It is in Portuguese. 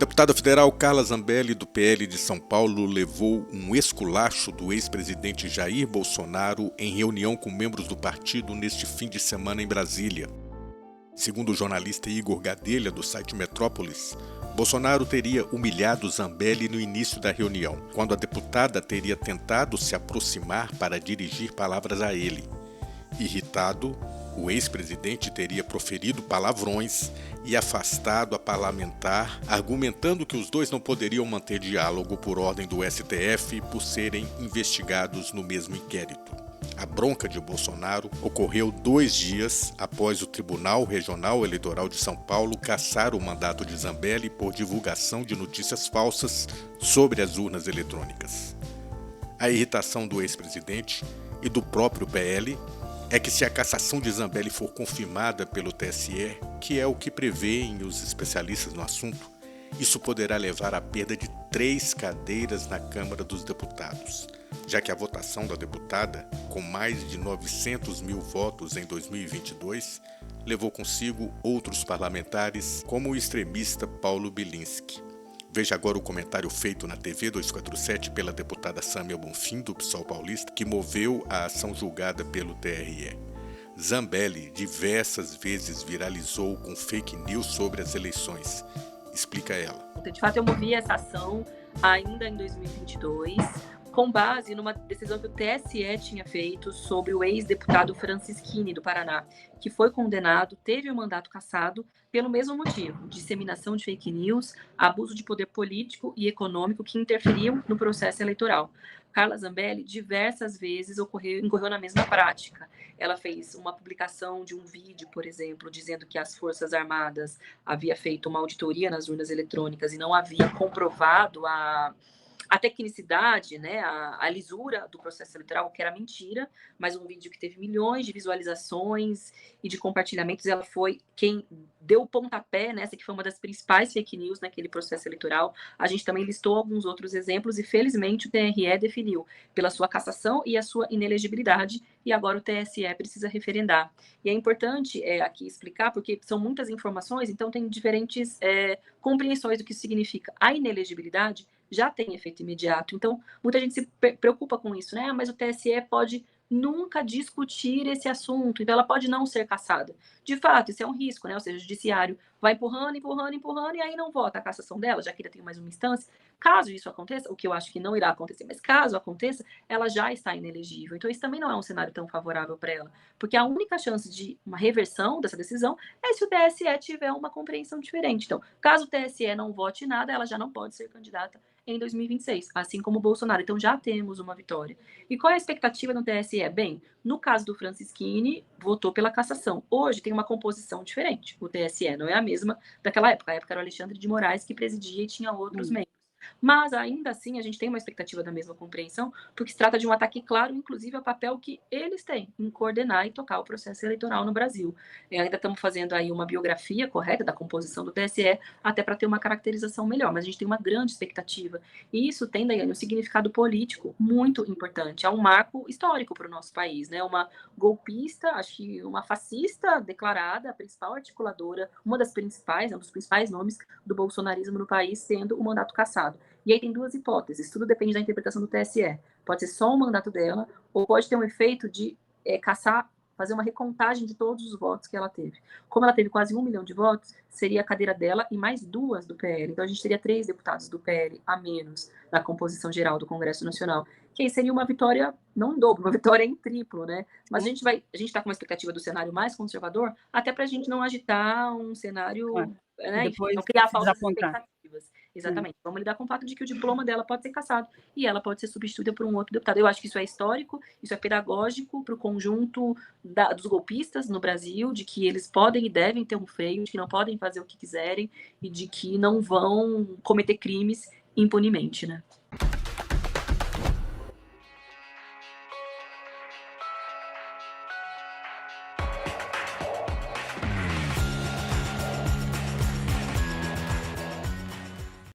deputada federal Carla Zambelli, do PL de São Paulo, levou um esculacho do ex-presidente Jair Bolsonaro em reunião com membros do partido neste fim de semana em Brasília. Segundo o jornalista Igor Gadelha, do site Metrópolis, Bolsonaro teria humilhado Zambelli no início da reunião, quando a deputada teria tentado se aproximar para dirigir palavras a ele. Irritado, o ex-presidente teria proferido palavrões e afastado a parlamentar, argumentando que os dois não poderiam manter diálogo por ordem do STF por serem investigados no mesmo inquérito. A bronca de Bolsonaro ocorreu 2 dias após o Tribunal Regional Eleitoral de São Paulo cassar o mandato de Zambelli por divulgação de notícias falsas sobre as urnas eletrônicas. A irritação do ex-presidente e do próprio PL é que, se a cassação de Zambelli for confirmada pelo TSE, que é o que prevêem os especialistas no assunto, isso poderá levar à perda de 3 cadeiras na Câmara dos Deputados, já que a votação da deputada, com mais de 900 mil votos em 2022, levou consigo outros parlamentares, como o extremista Paulo Bilinski. Veja agora o comentário feito na TV 247 pela deputada Sâmia Bonfim, do PSOL paulista, que moveu a ação julgada pelo TRE. Zambelli diversas vezes viralizou com fake news sobre as eleições. Explica ela. De fato, eu movi essa ação ainda em 2022, com base numa decisão que o TSE tinha feito sobre o ex-deputado Francisquini, do Paraná, que foi condenado, teve o mandato cassado pelo mesmo motivo: disseminação de fake news, abuso de poder político e econômico que interferiam no processo eleitoral. Carla Zambelli diversas vezes incorreu na mesma prática. Ela fez uma publicação de um vídeo, por exemplo, dizendo que as Forças Armadas havia feito uma auditoria nas urnas eletrônicas e não havia comprovado a tecnicidade, né, a lisura do processo eleitoral, que era mentira, mas um vídeo que teve milhões de visualizações e de compartilhamentos. Ela foi quem deu o pontapé nessa, que foi uma das principais fake news naquele processo eleitoral. A gente também listou alguns outros exemplos e, felizmente, o TRE definiu pela sua cassação e a sua inelegibilidade, e agora o TSE precisa referendar. E é importante aqui explicar, porque são muitas informações, então tem diferentes compreensões do que isso significa. A inelegibilidade já tem efeito imediato. Então, muita gente se preocupa com isso, né? Mas o TSE pode nunca discutir esse assunto, então ela pode não ser cassada. De fato, isso é um risco, né? Ou seja, o judiciário vai empurrando, e aí não vota a cassação dela, já que ainda tem mais uma instância. Caso isso aconteça, o que eu acho que não irá acontecer, mas caso aconteça, ela já está inelegível. Então, isso também não é um cenário tão favorável para ela, porque a única chance de uma reversão dessa decisão é se o TSE tiver uma compreensão diferente. Então, caso o TSE não vote nada, ela já não pode ser candidata em 2026, assim como o Bolsonaro. Então, já temos uma vitória. E qual é a expectativa no TSE? Bem, no caso do Francisquini, votou pela cassação. Hoje tem uma composição diferente. O TSE não é a mesma daquela época. A época era o Alexandre de Moraes que presidia e tinha outros membros. Mas, ainda assim, a gente tem uma expectativa da mesma compreensão, porque se trata de um ataque claro, inclusive, ao papel que eles têm em coordenar e tocar o processo eleitoral no Brasil. Ainda estamos fazendo aí uma biografia correta da composição do TSE, até para ter uma caracterização melhor, mas a gente tem uma grande expectativa. E isso tem, Daiane, um significado político muito importante. É um marco histórico para o nosso país, né? Uma golpista, acho que uma fascista declarada, a principal articuladora, uma das principais, um dos principais nomes do bolsonarismo no país, tendo o mandato cassado. E aí tem 2 hipóteses, tudo depende da interpretação do TSE. Pode ser só o mandato dela, ou pode ter um efeito de cassar, fazer uma recontagem de todos os votos que ela teve. Como ela teve quase 1 milhão de votos, seria a cadeira dela e mais 2 do PL. Então a gente teria 3 deputados do PL a menos na composição geral do Congresso Nacional, que aí seria uma vitória, não em dobro, uma vitória em triplo, né? Mas a gente está com uma expectativa do cenário mais conservador, até para a gente não agitar um cenário, né, depois não criar falsas desapontar. expectativas. Exatamente. Vamos lidar com o fato de que o diploma dela pode ser cassado e ela pode ser substituída por um outro deputado. Eu acho que isso é histórico, isso é pedagógico para o conjunto dos golpistas no Brasil, de que eles podem e devem ter um freio, de que não podem fazer o que quiserem e de que não vão cometer crimes impunemente, né?